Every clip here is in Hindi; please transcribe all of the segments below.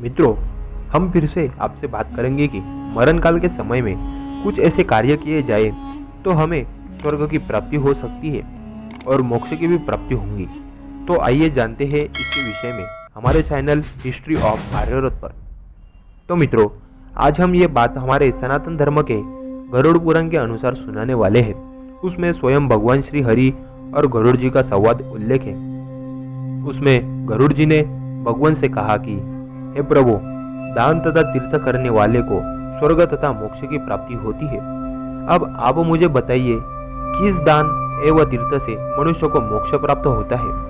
मित्रों, हम फिर से आपसे बात करेंगे कि मरण काल के समय में कुछ ऐसे कार्य किए जाए तो हमें स्वर्ग की प्राप्ति हो सकती है और मोक्ष की भी प्राप्ति होंगी। तो आइए जानते हैं इसके विषय में हमारे चैनल हिस्ट्री ऑफ आर्यव्रत पर। तो मित्रों, आज हम ये बात हमारे सनातन धर्म के गरुड़ पुराण के अनुसार सुनाने वाले हैं। उसमें स्वयं भगवान श्री हरि और गरुड़ जी का संवाद उल्लेख है। उसमें गरुड़ जी ने भगवान से कहा कि हे प्रभु, दान तथा तीर्थ करने वाले को स्वर्ग तथा मोक्ष की प्राप्ति होती है। अब आप मुझे बताइए, किस दान एवं तीर्थ से मनुष्य को मोक्ष प्राप्त होता है?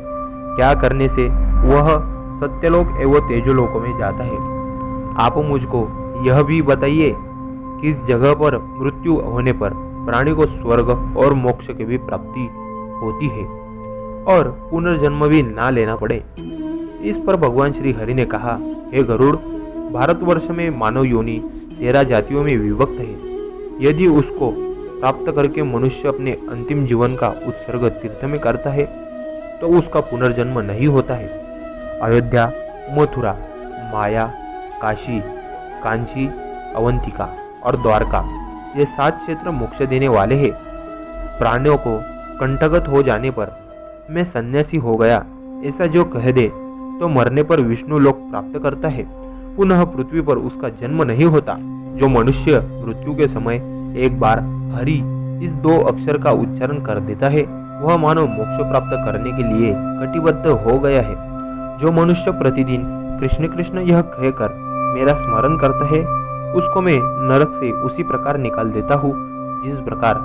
क्या करने से वह सत्यलोक एवं तेजोलोक में जाता है? आप मुझको यह भी बताइए, किस जगह पर मृत्यु होने पर प्राणी को स्वर्ग और मोक्ष की भी प्राप्ति होती है और पुनर्जन्म भी ना लेना पड़े। इस पर भगवान श्री हरि ने कहा, हे गरुड़, भारतवर्ष में मानव योनि 13 जातियों में विभक्त है। यदि उसको प्राप्त करके मनुष्य अपने अंतिम जीवन का उत्सर्ग तीर्थ में करता है तो उसका पुनर्जन्म नहीं होता है। अयोध्या, मथुरा, माया, काशी, कांची, अवंतिका और द्वारका ये 7 क्षेत्र मोक्ष देने वाले हैं। प्राणियों को कंठगत हो जाने पर मैं सन्यासी हो गया ऐसा जो कह दे तो मरने पर विष्णु लोक प्राप्त करता है। पुनः पृथ्वी पर उसका जन्म नहीं होता। जो मनुष्य मृत्यु के समय एक बार हरि इस 2 अक्षर का उच्चारण कर देता है वह मानव मोक्ष प्राप्त करने के लिए कटिबद्ध हो गया है। जो मनुष्य प्रतिदिन कृष्ण कृष्ण यह कहकर मेरा स्मरण करता है उसको मैं नरक से उसी प्रकार निकाल देता हूँ जिस प्रकार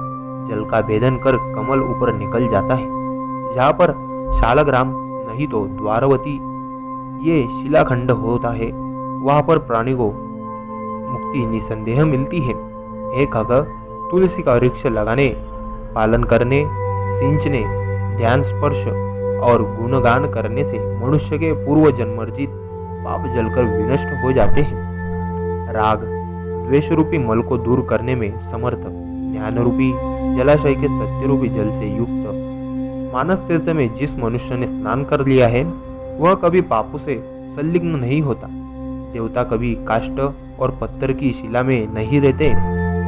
जल का भेदन कर कमल ऊपर निकल जाता है। जहाँ पर शालग्राम नहीं तो द्वारवती ये शिलाखंड होता है वहां पर प्राणी को मुक्ति निसंदेह मिलती है। हे खग, तुलसी का वृक्ष लगाने, पालन करने, सिंचने, ध्यान स्पर्श और गुणगान करने से मनुष्य के पूर्व जन्मर्जित पाप जलकर विनष्ट हो जाते हैं। राग द्वेष रूपी मल को दूर करने में समर्थ ज्ञान रूपी जलाशय के सत्य रूपी जल से युक्त मानस तीर्थ में जिस मनुष्य ने स्नान कर लिया है वह कभी पापों से संलिग्न नहीं होता। देवता कभी काष्ठ और पत्थर की शिला में नहीं रहते,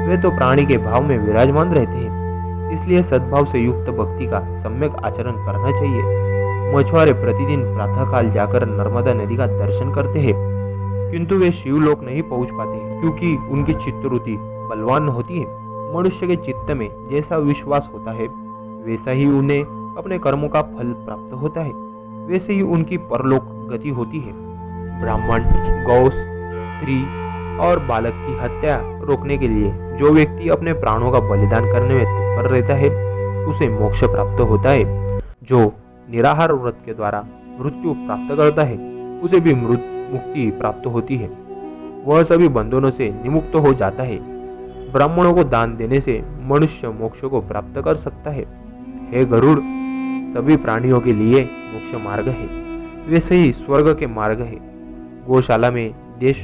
वे तो प्राणी के भाव में विराजमान रहते हैं। इसलिए सद्भाव से युक्त भक्ति का सम्यक आचरण करना चाहिए। मछुआरे प्रतिदिन प्रातः काल जाकर नर्मदा नदी का दर्शन करते हैं, किंतु वे शिवलोक नहीं पहुंच पाते क्योंकि उनकी चित्तवृत्ति बलवान होती है। मनुष्य के चित्त में जैसा विश्वास होता है वैसा ही उन्हें अपने कर्मों का फल प्राप्त होता है, वैसे ही उनकी परलोक गति होती है। ब्राह्मण, गौ, स्त्री और बालक की हत्या रोकने के लिए जो व्यक्ति अपने प्राणों का बलिदान करने में तत्पर रहता है उसे मोक्ष प्राप्त होता है। जो निराहार व्रत के द्वारा मृत्यु प्राप्त करता है उसे भी मुक्ति प्राप्त होती है। वह सभी बंधनों से निमुक्त हो जाता है। ब्राह्मणों को दान देने से मनुष्य मोक्ष को प्राप्त कर सकता है। हे गरुड़, सभी प्राणियों के लिए मोक्ष मार्ग है, वैसे ही स्वर्ग के मार्ग है। गौशाला में देश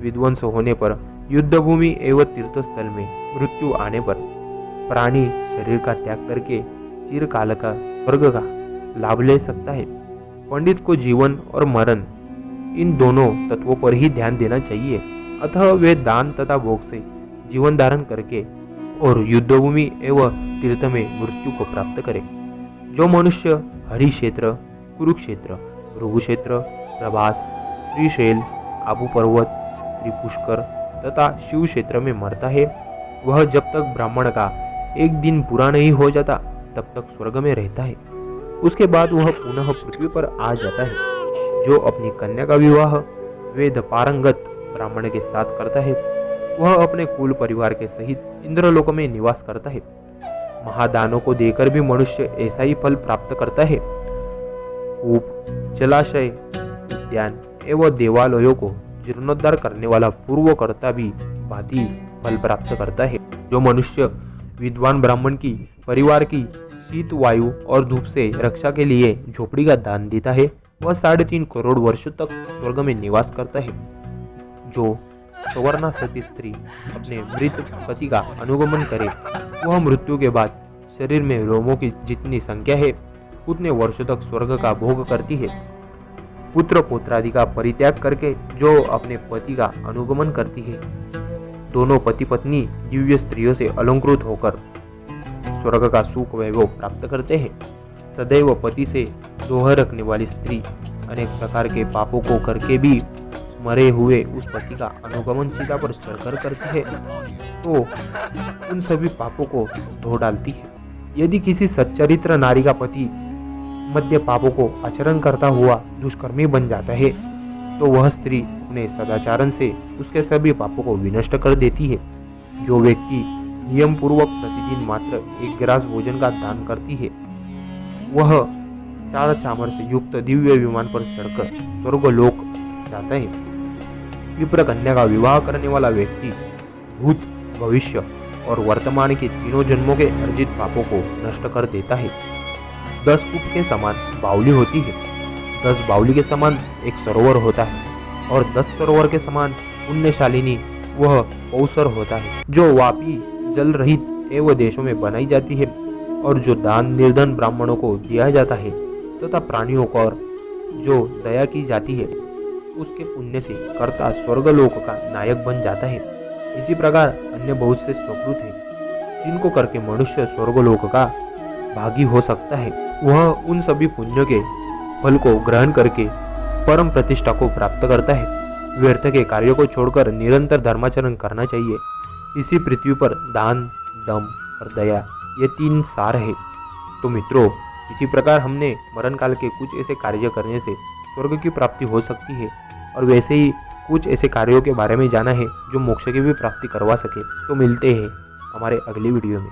विध्वंस होने पर, युद्ध भूमि एवं तीर्थस्थल में मृत्यु आने पर प्राणी शरीर का त्याग करके चिरकाल का स्वर्ग का लाभ ले सकता है। पंडित को जीवन और मरण इन दोनों तत्वों पर ही ध्यान देना चाहिए। अतः वे दान तथा भोग से जीवन धारण करके और युद्धभूमि एवं तीर्थ में मृत्यु को प्राप्त करें। जो मनुष्य हरि क्षेत्र, कुरुक्षेत्र, भृगुक्षेत्र, प्रभास, श्रीशैल, आबू पर्वत, त्रिपुष्कर तथा शिव क्षेत्र में मरता है वह जब तक ब्राह्मण का एक दिन पूरा नहीं हो जाता तब तक स्वर्ग में रहता है। उसके बाद वह पुनः पृथ्वी पर आ जाता है। जो अपनी कन्या का विवाह वेद पारंगत ब्राह्मण के साथ करता है वह अपने कुल परिवार के सहित इंद्रलोक में निवास करता है। महादानों को देकर भी मनुष्य ऐसा ही फल प्राप्त करता है। कूप, जलाशय, उद्यान एवं देवालयों को जीर्णोद्धार करने वाला पूर्वकर्ता भी भांति फल प्राप्त करता है। जो मनुष्य विद्वान ब्राह्मण की परिवार की शीत, वायु और धूप से रक्षा के लिए झोपड़ी का दान देता है वह 3.5 करोड़ वर्षों तक स्वर्ग में निवास करता है। जो सवर्णा सती स्त्री अपने मृत पति का अनुगमन करे वह मृत्यु के बाद शरीर में रोमों की जितनी संख्या है उतने वर्षों तक स्वर्ग का भोग करती है। पुत्र पौत्रादि का परित्याग करके जो अपने पति का अनुगमन करती है। दोनों पति पत्नी दिव्य स्त्रियों से अलंकृत होकर स्वर्ग का सुख वैभव प्राप्त करते हैं। सदैव पति से दोह रखने वाली स्त्री अनेक प्रकार के पापों को करके भी मरे हुए उस पति का अनुगमन सीता पर चढ़कर करती है तो उन सभी पापों को धो डालती है। यदि किसी सच्चरित्र नारी का पति मध्य पापों को आचरण करता हुआ दुष्कर्मी बन जाता है तो वह स्त्री अपने सदाचरण से उसके सभी पापों को विनष्ट कर देती है। जो व्यक्ति नियम पूर्वक प्रतिदिन मात्र एक गिलास भोजन का दान करती है वह 4 चामर से युक्त दिव्य विमान पर चढ़कर स्वर्गलोक जाता है। विप्र कन्या का विवाह करने वाला व्यक्ति भूत, भविष्य और वर्तमान के तीनों जन्मों के अर्जित पापों को नष्ट कर देता है। 10 कूप के समान बावली होती है, 10 बावली के समान एक सरोवर होता है और 10 सरोवर के समान पुण्यशालिनी वह पौसर होता है जो वापी जल रहित एवं देशों में बनाई जाती है और जो दान निर्धन ब्राह्मणों को दिया जाता है तथा प्राणियों को जो दया की जाती है उसके पुण्य से कर्ता स्वर्गलोक का नायक बन जाता है। इसी प्रकार अन्य बहुत से स्वकृत है जिनको करके मनुष्य स्वर्गलोक का भागी हो सकता है। वह उन सभी पुण्यों के फल को ग्रहण करके परम प्रतिष्ठा को प्राप्त करता है। व्यर्थ के कार्यों को छोड़कर निरंतर धर्माचरण करना चाहिए। इसी पृथ्वी पर दान, दम और दया ये 3 सार है। तो मित्रों, इसी प्रकार हमने मरण काल के कुछ ऐसे कार्य करने से स्वर्ग की प्राप्ति हो सकती है और वैसे ही कुछ ऐसे कार्यों के बारे में जाना है जो मोक्ष की भी प्राप्ति करवा सके। तो मिलते हैं हमारे अगली वीडियो में।